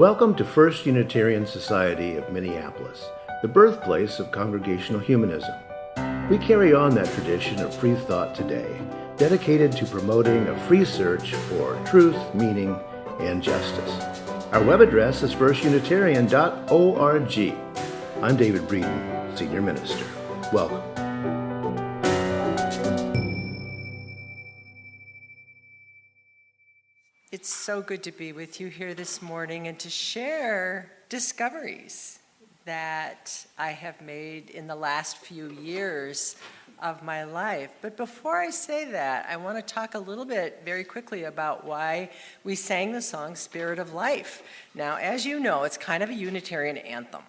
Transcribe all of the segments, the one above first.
Welcome to First Unitarian Society of Minneapolis, the birthplace of Congregational Humanism. We carry on that tradition of free thought today, dedicated to promoting a free search for truth, meaning, and justice. Our web address is firstunitarian.org. I'm David Breeden, Senior Minister. Welcome. It's so good to be with you here this morning and to share discoveries that I have made in the last few years of my life. But before I say that, I want to talk a little bit very quickly about why we sang the song Spirit of Life. Now, as you know, it's kind of a Unitarian anthem.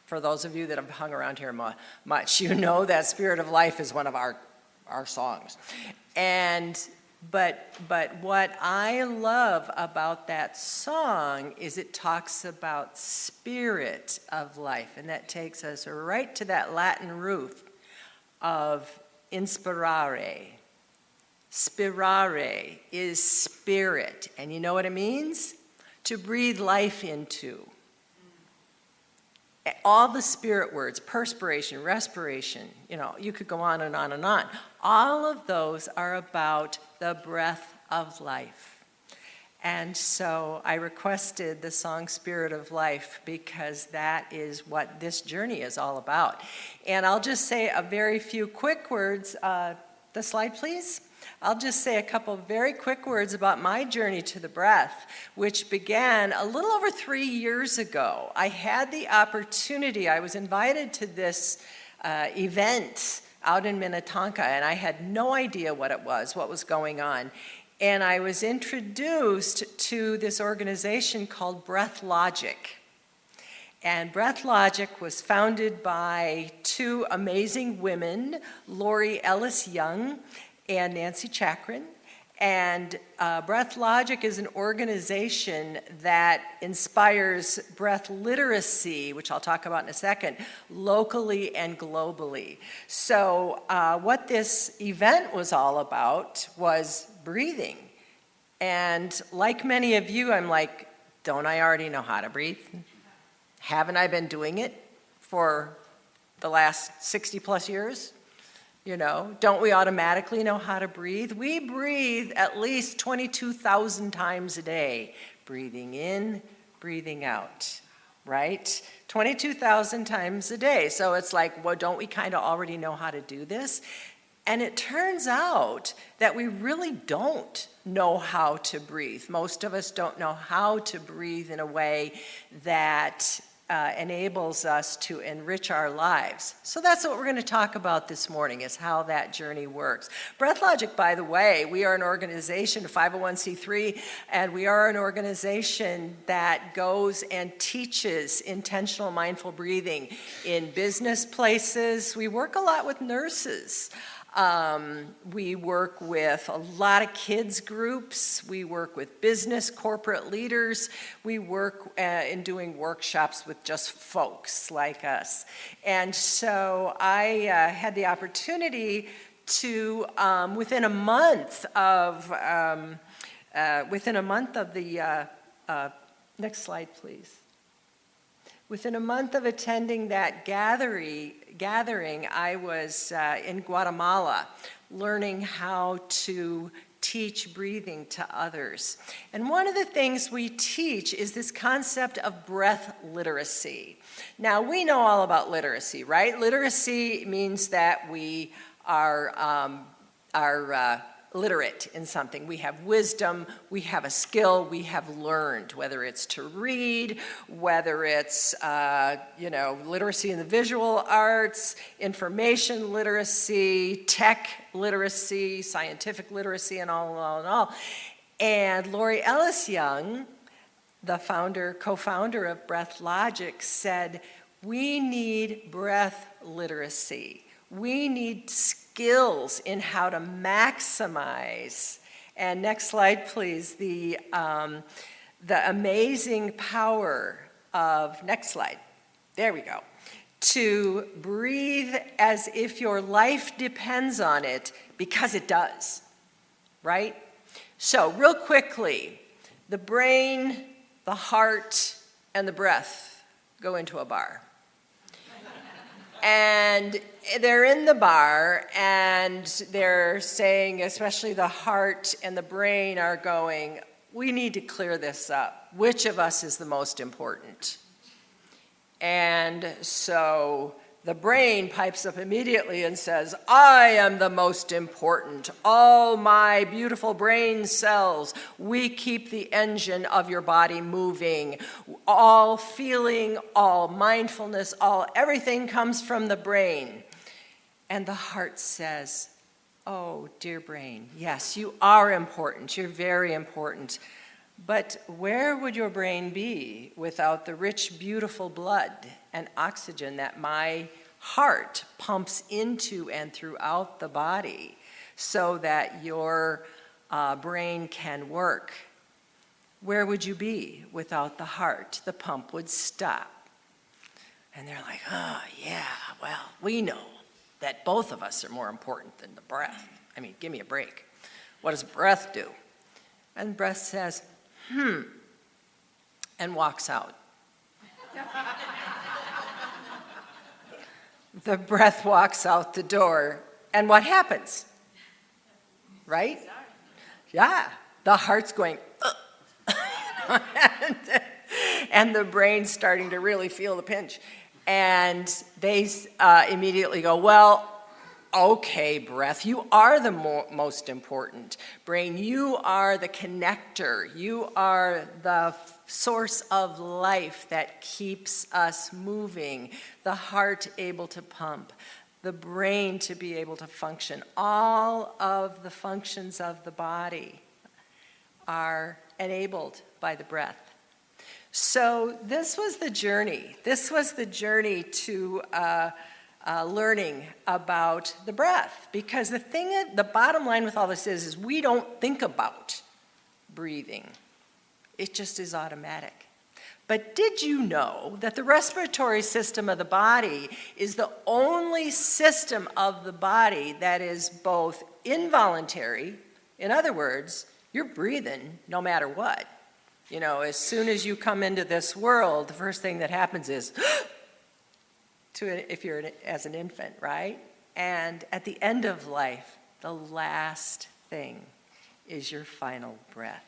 For those of you that have hung around here much, you know that Spirit of Life is one of our songs. But what I love about that song is it talks about spirit of life, and that takes us right to that Latin root of inspirare. Spirare is spirit, and you know what it means? To breathe life into. All the spirit words, perspiration, respiration, you could go on and on and on. All of those are about the breath of life. And so I requested the song Spirit of Life because that is what this journey is all about. And I'll just say a very few quick words. The slide, please. I'll just say a couple very quick words about my journey to the breath, which began a little over 3 years ago. I had the opportunity, I was invited to this event out in Minnetonka, and I had no idea what was going on. And I was introduced to this organization called BreathLogic. And BreathLogic was founded by two amazing women, Lori Ellis Young and Nancy Chakrin. And BreathLogic is an organization that inspires breath literacy, which I'll talk about in a second, locally and globally. So what this event was all about was breathing. And like many of you, I'm like, don't I already know how to breathe? Haven't I been doing it for the last 60 plus years? Don't we automatically know how to breathe? We breathe at least 22,000 times a day. Breathing in, breathing out, right? 22,000 times a day. So it's like, well, don't we kind of already know how to do this? And it turns out that we really don't know how to breathe. Most of us don't know how to breathe in a way that enables us to enrich our lives. So that's what we're going to talk about this morning, is how that journey works. BreathLogic, by the way, we are an organization, a 501c3, and we are an organization that goes and teaches intentional mindful breathing in business places. We work a lot with nurses. We work with a lot of kids groups. We work with business, corporate leaders. We work in doing workshops with just folks like us. And so I had the opportunity to, within a month of the, next slide, please. Within a month of attending that gathering, I was in Guatemala learning how to teach breathing to others. And one of the things we teach is this concept of breath literacy. Now, we know all about literacy, right? Literacy means that we are literate in something. We have wisdom, we have a skill, we have learned, whether it's to read, whether it's literacy in the visual arts, information literacy, tech literacy, scientific literacy, and all. And Lori Ellis Young, the co-founder of BreathLogic, said, we need breath literacy. We need skills in how to maximize, and next slide please, the amazing power of, next slide, there we go, to breathe as if your life depends on it, because it does, right? So real quickly, the brain, the heart, and the breath go into a bar. And they're in the bar, and they're saying, especially the heart and the brain are going, we need to clear this up. Which of us is the most important? And so the brain pipes up immediately and says, I am the most important. All my beautiful brain cells, we keep the engine of your body moving. All feeling, all mindfulness, everything comes from the brain. And the heart says, oh, dear brain, yes, you are important. You're very important. But where would your brain be without the rich, beautiful blood and oxygen that my heart pumps into and throughout the body so that your brain can work? Where would you be without the heart? The pump would stop. And they're like, oh, yeah, well, we know that both of us are more important than the breath. I mean, give me a break. What does breath do? And the breath says, and walks out. The breath walks out the door, and what happens? Right? Yeah, the heart's going, and the brain's starting to really feel the pinch. And they immediately go, well, okay, breath, you are the most important. Brain, you are the connector. You are the source of life that keeps us moving. The heart able to pump. The brain to be able to function. All of the functions of the body are enabled by the breath. So this was the journey. This was the journey to learning about the breath, because the bottom line with all this is we don't think about breathing. It just is automatic. But did you know that the respiratory system of the body is the only system of the body that is both involuntary, in other words, you're breathing no matter what. You know, as soon as you come into this world, the first thing that happens is if you're as an infant, right? And at the end of life, the last thing is your final breath.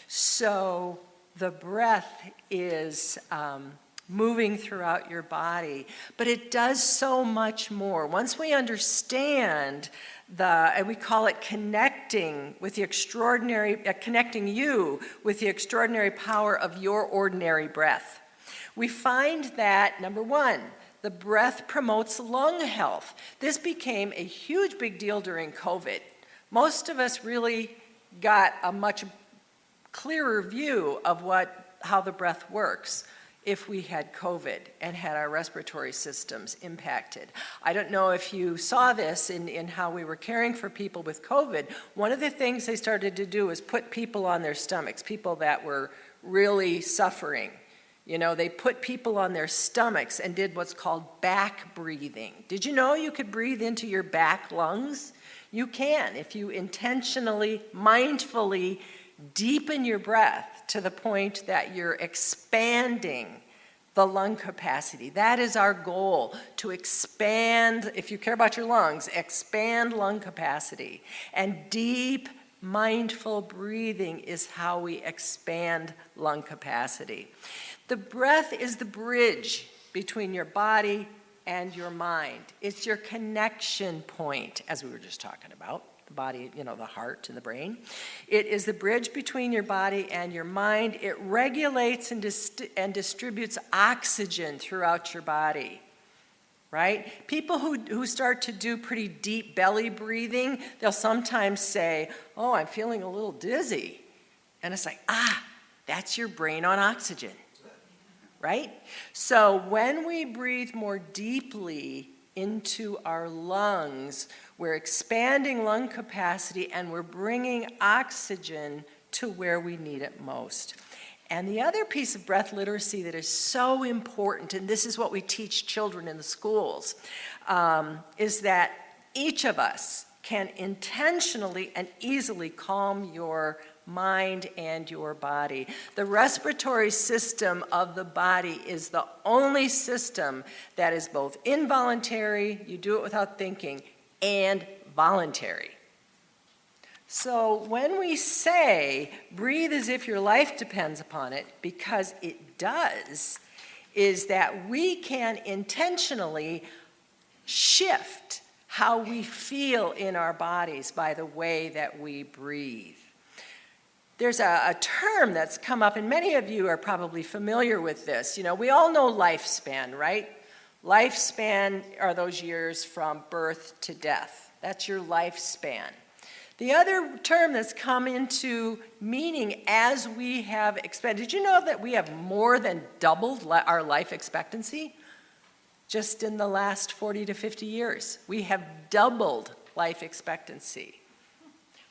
So the breath is moving throughout your body, but it does so much more. Once we understand and we call it connecting with the extraordinary, connecting you with the extraordinary power of your ordinary breath, we find that, number one, the breath promotes lung health. This became a huge big deal during COVID. Most of us really got a much clearer view of how the breath works if we had COVID and had our respiratory systems impacted. I don't know if you saw this in how we were caring for people with COVID. One of the things they started to do is put people on their stomachs, people that were really suffering. You know, they put people on their stomachs and did what's called back breathing. Did you know you could breathe into your back lungs? You can if you intentionally, mindfully deepen your breath to the point that you're expanding the lung capacity. That is our goal, to expand, if you care about your lungs, expand lung capacity. And deep, mindful breathing is how we expand lung capacity. The breath is the bridge between your body and your mind. It's your connection point, as we were just talking about. The body, you know, the heart and the brain. It is the bridge between your body and your mind. It regulates and distributes oxygen throughout your body, right? People who start to do pretty deep belly breathing, they'll sometimes say, oh, I'm feeling a little dizzy. And it's like, that's your brain on oxygen, right? So when we breathe more deeply into our lungs, we're expanding lung capacity and we're bringing oxygen to where we need it most. And the other piece of breath literacy that is so important, and this is what we teach children in the schools, is that each of us can intentionally and easily calm your mind and your body. The respiratory system of the body is the only system that is both involuntary, you do it without thinking, and voluntary. So when we say breathe as if your life depends upon it, because it does, is that we can intentionally shift how we feel in our bodies by the way that we breathe. There's a term that's come up, and many of you are probably familiar with this. You know, we all know lifespan, right? Lifespan are those years from birth to death. That's your lifespan. The other term that's come into meaning as we have expanded, did you know that we have more than doubled our life expectancy? Just in the last 40 to 50 years, we have doubled life expectancy,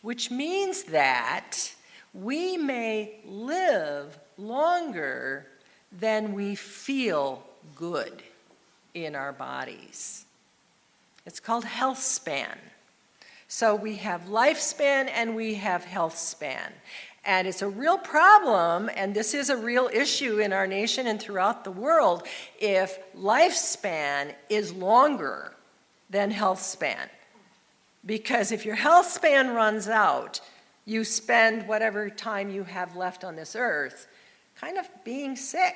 which means that we may live longer than we feel good in our bodies. It's called health span. So we have lifespan and we have health span. And it's a real problem, and this is a real issue in our nation and throughout the world, if lifespan is longer than health span. Because if your health span runs out, you spend whatever time you have left on this earth kind of being sick,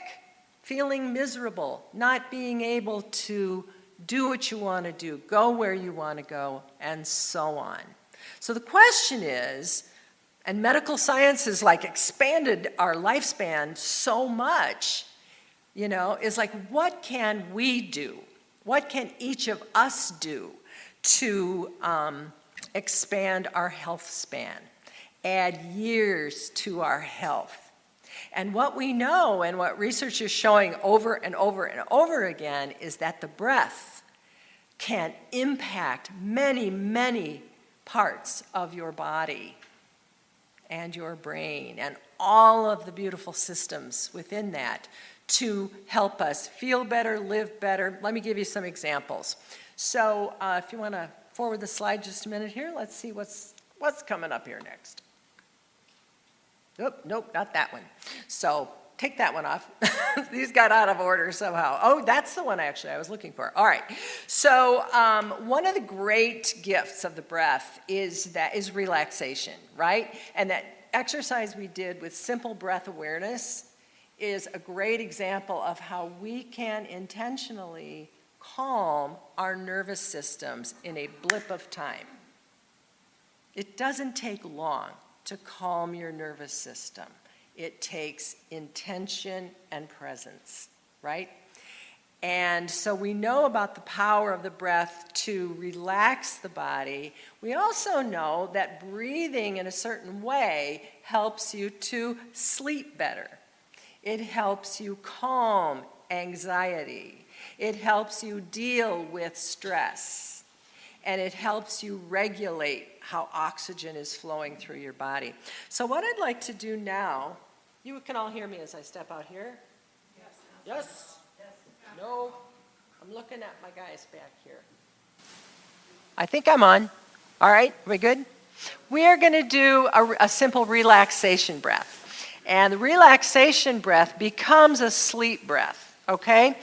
feeling miserable, not being able to do what you want to do, go where you want to go, and so on. So the question is, and medical science has like expanded our lifespan so much, you know, is like, what can we do? What can each of us do to expand our health span, add years to our health? And what we know and what research is showing over and over and over again is that the breath can impact many, many parts of your body and your brain and all of the beautiful systems within that to help us feel better, live better. Let me give you some examples. So if you want to forward the slide just a minute here, let's see what's coming up here next. Nope, not that one. So take that one off. These got out of order somehow. Oh, that's the one actually I was looking for. All right. So one of the great gifts of the breath is relaxation, right? And that exercise we did with simple breath awareness is a great example of how we can intentionally calm our nervous systems in a blip of time. It doesn't take long to calm your nervous system. It takes intention and presence, right? And so we know about the power of the breath to relax the body. We also know that breathing in a certain way helps you to sleep better. It helps you calm anxiety. It helps you deal with stress. And it helps you regulate how oxygen is flowing through your body. So what I'd like to do now, you can all hear me as I step out here? Yes? No? I'm looking at my guys back here. I think I'm on. All right, we good? We are going to do a simple relaxation breath. And the relaxation breath becomes a sleep breath, okay?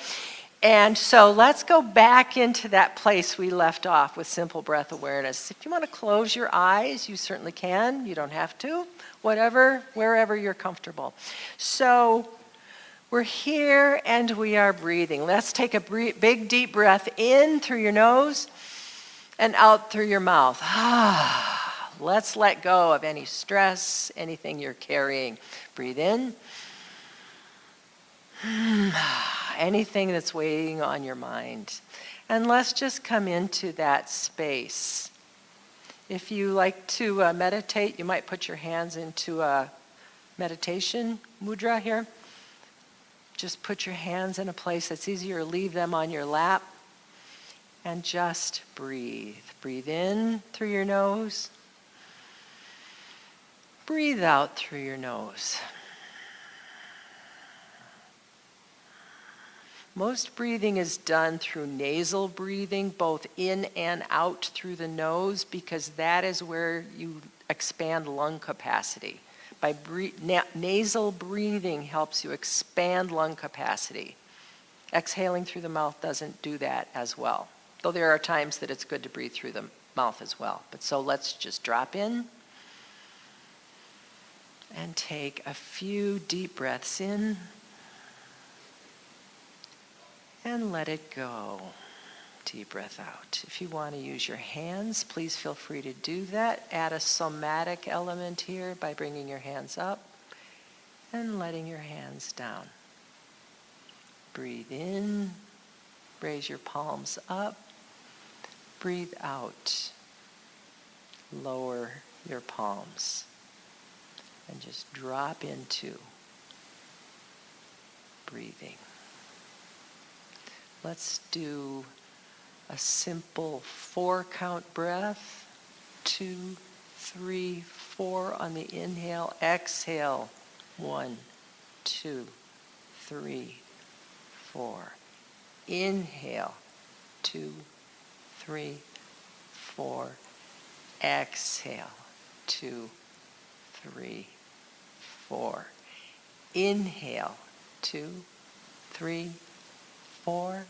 And so let's go back into that place we left off with simple breath awareness. If you want to close your eyes, you certainly can. You don't have to. Wherever you're comfortable. So we're here and we are breathing. Let's take a big deep breath in through your nose and out through your mouth. Let's let go of any stress, anything you're carrying. Breathe in. Anything that's weighing on your mind. And let's just come into that space. If you like to meditate, you might put your hands into a meditation mudra here. Just put your hands in a place that's easier, leave them on your lap. And just breathe. Breathe in through your nose. Breathe out through your nose. Most breathing is done through nasal breathing, both in and out through the nose, because that is where you expand lung capacity. Nasal breathing helps you expand lung capacity. Exhaling through the mouth doesn't do that as well, though there are times that it's good to breathe through the mouth as well. But so let's just drop in and take a few deep breaths in and let it go. Deep breath out. If you want to use your hands, please feel free to do that. Add a somatic element here by bringing your hands up and letting your hands down. Breathe in, raise your palms up. Breathe out, lower your palms, and just drop into breathing. Let's do a simple 4-count breath. 2, 3, 4 on the inhale. Exhale. 1, 2, 3, 4. Inhale. 2, 3, 4. Exhale. 2, 3, 4. Inhale. 2, 3, 4.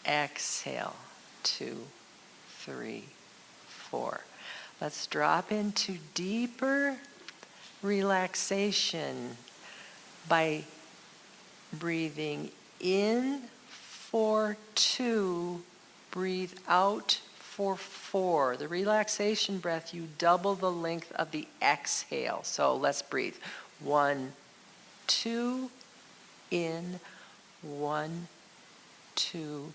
Exhale. 2, 3, 4. Let's drop into deeper relaxation by breathing in for 2, breathe out for 4. The relaxation breath, you double the length of the exhale. So let's breathe. 1, 2, in. 1, 2,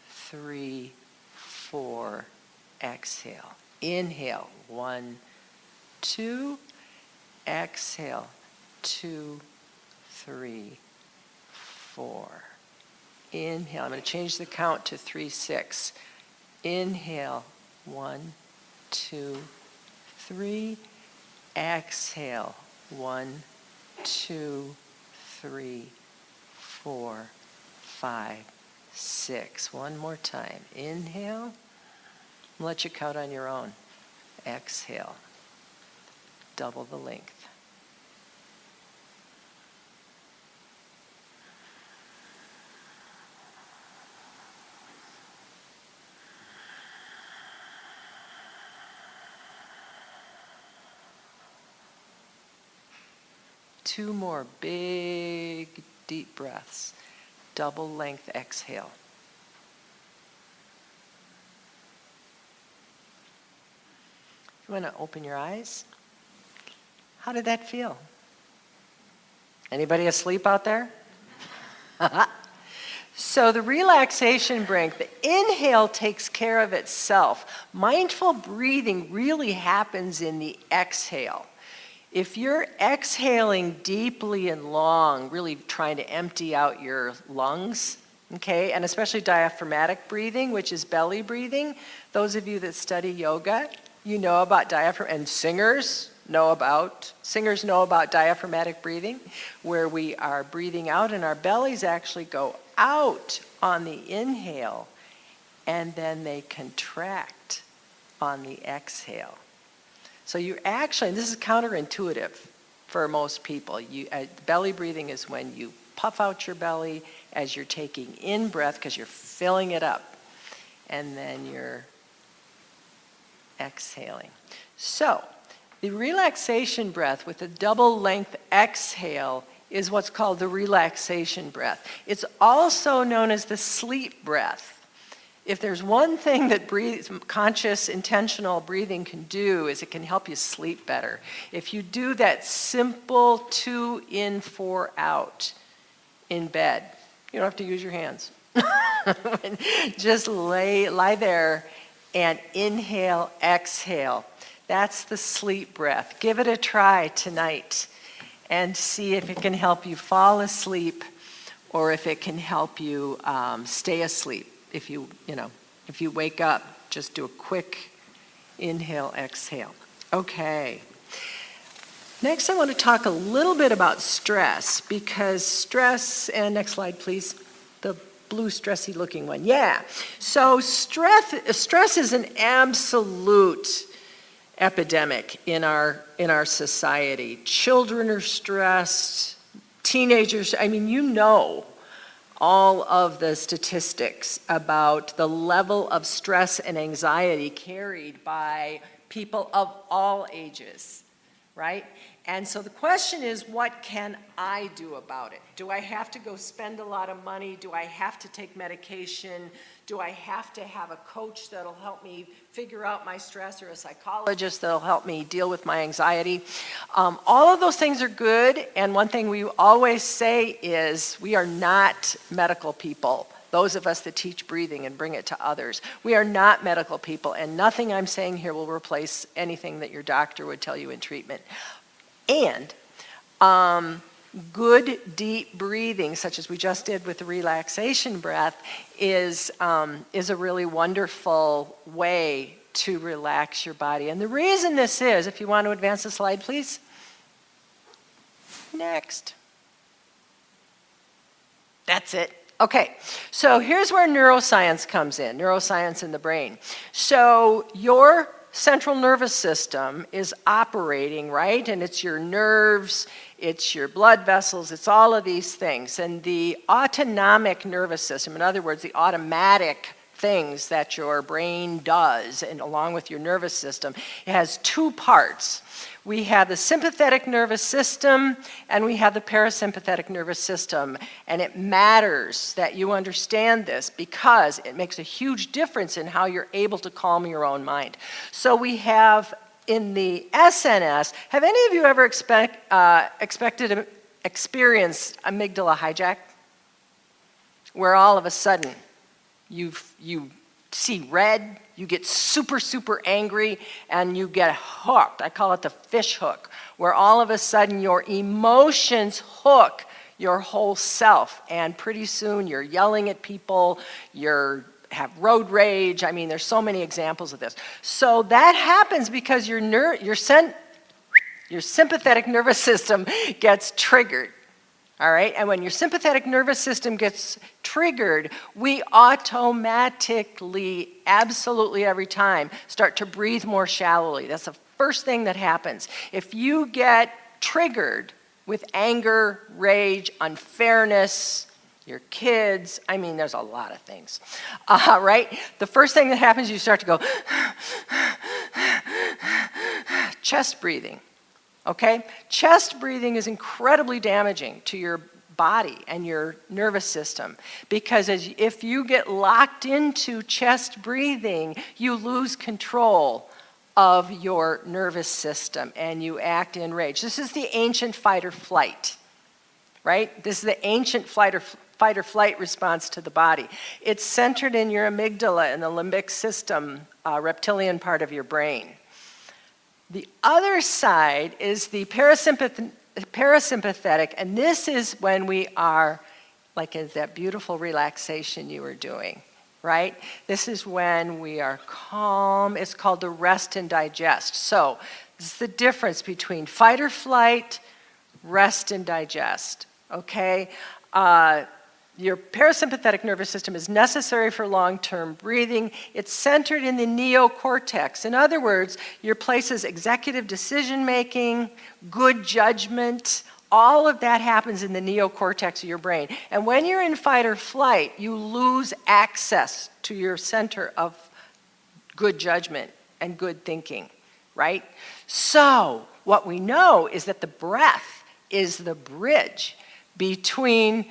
3, 4. Exhale. Inhale. 1, 2. Exhale. 2, 3, 4. Inhale. I'm going to change the count to 3, 6. Inhale. 1, 2, 3. Exhale. 1, 2, 3, 4, 5, 6. One more time. Inhale. Let you count on your own. Exhale. Double the length. Two more big, deep breaths. Double length exhale. You want to open your eyes? How did that feel? Anybody asleep out there? So the relaxation break, the inhale takes care of itself. Mindful breathing really happens in the exhale. If you're exhaling deeply and long, really trying to empty out your lungs, okay, and especially diaphragmatic breathing, which is belly breathing, those of you that study yoga, you know about diaphragm, and singers know about diaphragmatic breathing, where we are breathing out and our bellies actually go out on the inhale, and then they contract on the exhale. So you actually, and this is counterintuitive for most people, belly breathing is when you puff out your belly as you're taking in breath because you're filling it up, and then you're exhaling. So the relaxation breath with a double length exhale is what's called the relaxation breath. It's also known as the sleep breath. If there's one thing that conscious, intentional breathing can do, is it can help you sleep better. If you do that simple 2 in, 4 out in bed, you don't have to use your hands. Just lie there and inhale, exhale. That's the sleep breath. Give it a try tonight and see if it can help you fall asleep or if it can help you stay asleep. If you wake up, just do a quick inhale, exhale. Okay. Next, I want to talk a little bit about stress, because stress, and next slide, please, the blue stressy looking one. Yeah. So stress is an absolute epidemic in our society. Children are stressed, teenagers, I mean, you know all of the statistics about the level of stress and anxiety carried by people of all ages, right? And so the question is, what can I do about it? Do I have to go spend a lot of money? Do I have to take medication? Do I have to have a coach that'll help me figure out my stress, or a psychologist that'll help me deal with my anxiety? All of those things are good, and one thing we always say is we are not medical people. Those of us that teach breathing and bring it to others. We are not medical people, and nothing I'm saying here will replace anything that your doctor would tell you in treatment. And good deep breathing, such as we just did with the relaxation breath, is a really wonderful way to relax your body. And the reason this is, if you want to advance the slide, please. Next. That's it. Okay, so here's where neuroscience comes in, neuroscience in the brain. So your central nervous system is operating, right? And it's your nerves, it's your blood vessels, it's all of these things. And the autonomic nervous system, in other words, the automatic things that your brain does, and along with your nervous system, it has two parts. We have the sympathetic nervous system and we have the parasympathetic nervous system. And it matters that you understand this because it makes a huge difference in how you're able to calm your own mind. So we have in the SNS, have any of you ever experienced amygdala hijack? Where all of a sudden you see red, you get super, super angry, and you get hooked. I call it the fish hook, where all of a sudden your emotions hook your whole self, and pretty soon you're yelling at people, you have road rage. I mean, there's so many examples of this. So that happens because your sympathetic nervous system gets triggered. All right, and when your sympathetic nervous system gets triggered, we automatically, absolutely every time, start to breathe more shallowly. That's the first thing that happens. If you get triggered with anger, rage, unfairness, your kids, I mean, there's a lot of things, right? The first thing that happens, you start to go, chest breathing. Okay? Chest breathing is incredibly damaging to your body and your nervous system because if you get locked into chest breathing, you lose control of your nervous system and you act in rage. This is the ancient fight or flight, right? This is the ancient fight or flight response to the body. It's centered in your amygdala and the limbic system, reptilian part of your brain. The other side is the parasympathetic, and this is when we are, like in that beautiful relaxation you were doing, right? This is when we are calm. It's called the rest and digest. So this is the difference between fight or flight, rest and digest, okay? Your parasympathetic nervous system is necessary for long-term breathing. It's centered in the neocortex. In other words, your places executive decision-making, good judgment, all of that happens in the neocortex of your brain. And when you're in fight or flight, you lose access to your center of good judgment and good thinking, right? So what we know is that the breath is the bridge between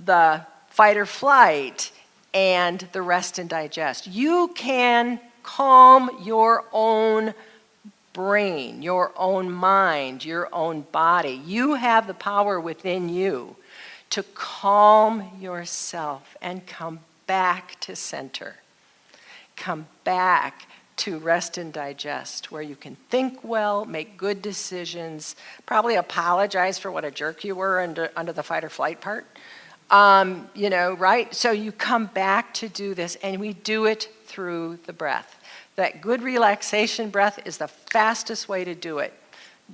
the fight or flight and the rest and digest. You can calm your own brain, your own mind, your own body. You have the power within you to calm yourself and come back to center. Come back to rest and digest, where you can think well, make good decisions, probably apologize for what a jerk you were under the fight or flight part. Right? So you come back to do this, and we do it through the breath. That good relaxation breath is the fastest way to do it.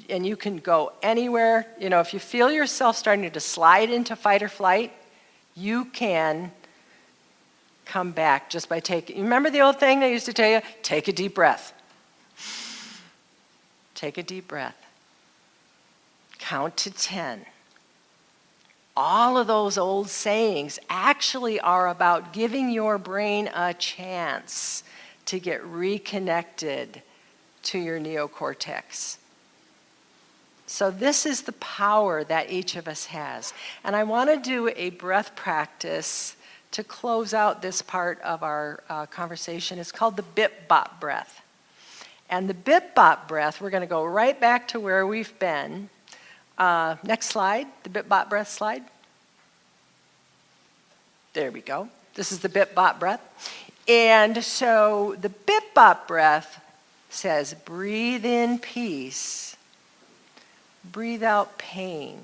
And you can go anywhere. If you feel yourself starting to slide into fight or flight, you can come back just by taking, you remember the old thing they used to tell you? Take a deep breath. Take a deep breath. Count to 10. All of those old sayings actually are about giving your brain a chance to get reconnected to your neocortex. So this is the power that each of us has. And I want to do a breath practice to close out this part of our conversation. It's called the bip-bop breath. And the bip-bop breath, we're going to go right back to where we've been. Next slide, the bip-bop breath slide. There we go. This is the bip-bop breath. And so the bip-bop breath says, breathe in peace, breathe out pain.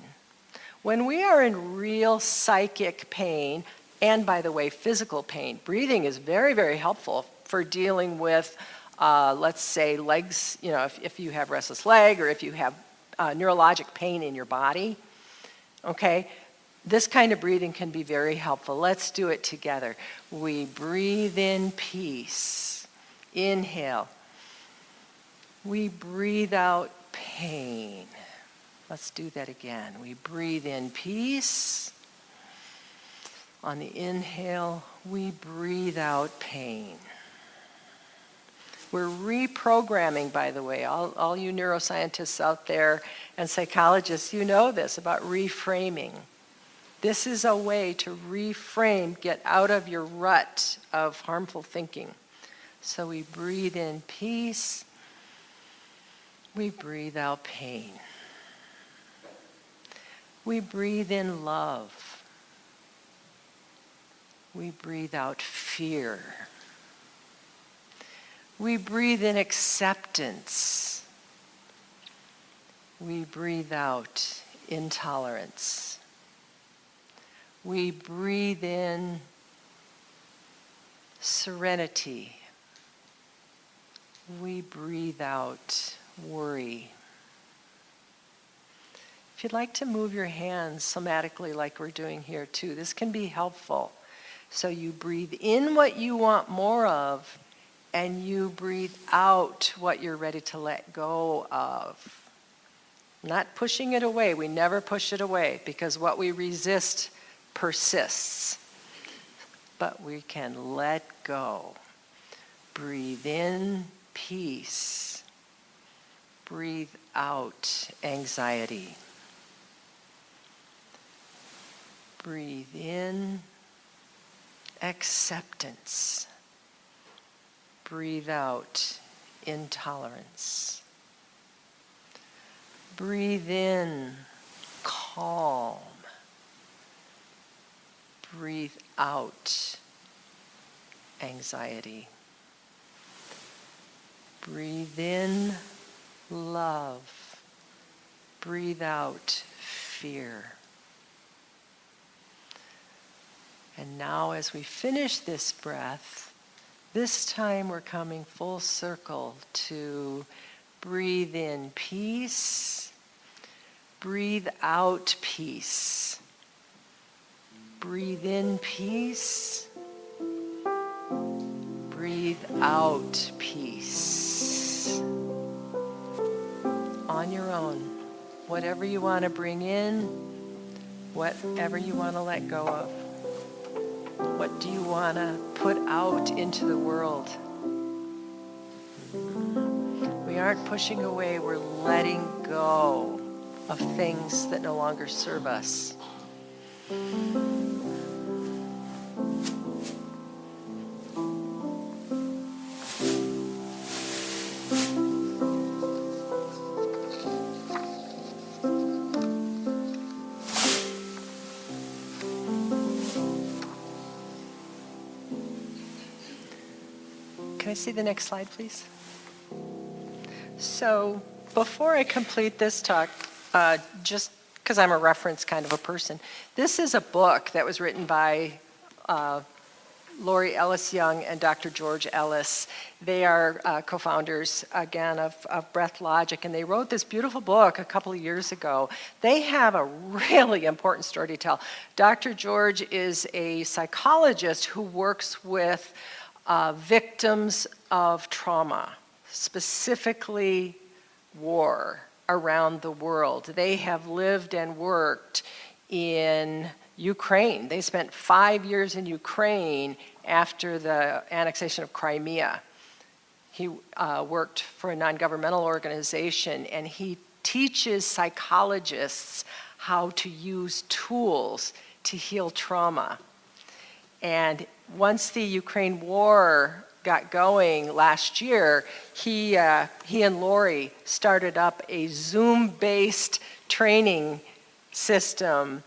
When we are in real psychic pain, and by the way, physical pain, breathing is very, very helpful for dealing with, let's say, legs, if you have restless leg or if you have neurologic pain in your body, okay? This kind of breathing can be very helpful. Let's do it together. We breathe in peace. Inhale. We breathe out pain. Let's do that again. We breathe in peace. On the inhale, we breathe out pain. We're reprogramming, by the way. All you neuroscientists out there and psychologists, you know this about reframing. This is a way to reframe, get out of your rut of harmful thinking. So we breathe in peace. We breathe out pain. We breathe in love. We breathe out fear. We breathe in acceptance. We breathe out intolerance. We breathe in serenity. We breathe out worry. If you'd like to move your hands somatically like we're doing here too, this can be helpful. So you breathe in what you want more of, and you breathe out what you're ready to let go of. Not pushing it away. We never push it away because what we resist persists. But we can let go. Breathe in peace. Breathe out anxiety. Breathe in acceptance. Breathe out intolerance. Breathe in calm. Breathe out anxiety. Breathe in love. Breathe out fear. And now as we finish this breath, this time we're coming full circle to breathe in peace, breathe out peace. Breathe in peace, breathe out peace. On your own, whatever you want to bring in, whatever you want to let go of. What do you want to put out into the world? We aren't pushing away, we're letting go of things that no longer serve us. Can I see the next slide, please? So before I complete this talk, just because I'm a reference kind of a person, this is a book that was written by Lori Ellis Young and Dr. George Ellis. They are co-founders, again, of BreathLogic, and they wrote this beautiful book a couple of years ago. They have a really important story to tell. Dr. George is a psychologist who works with victims of trauma, specifically war around the world. They have lived and worked in Ukraine. They spent 5 years in Ukraine after the annexation of Crimea. He worked for a non-governmental organization, and he teaches psychologists how to use tools to heal trauma. And once the Ukraine war got going last year, he and Lori started up a Zoom-based training system.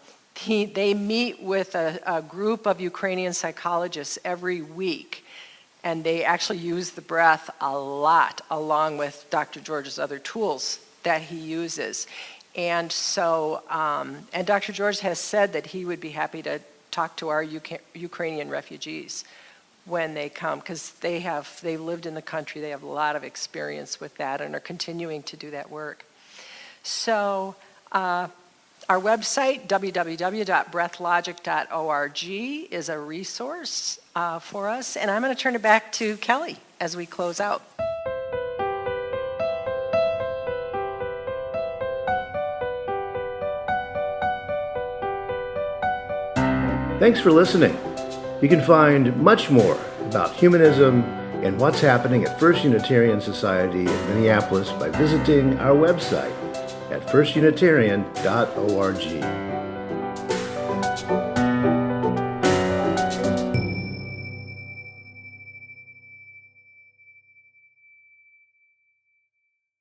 They meet with a group of Ukrainian psychologists every week, and they actually use the breath a lot, along with Dr. George's other tools that he uses. And so, and Dr. George has said that he would be happy to talk to our Ukrainian refugees when they come, because they lived in the country, they have a lot of experience with that and are continuing to do that work. So our website, www.breathlogic.org, is a resource for us, and I'm going to turn it back to Kelly as we close out. Thanks for listening. You can find much more about humanism and what's happening at First Unitarian Society in Minneapolis by visiting our website at firstunitarian.org.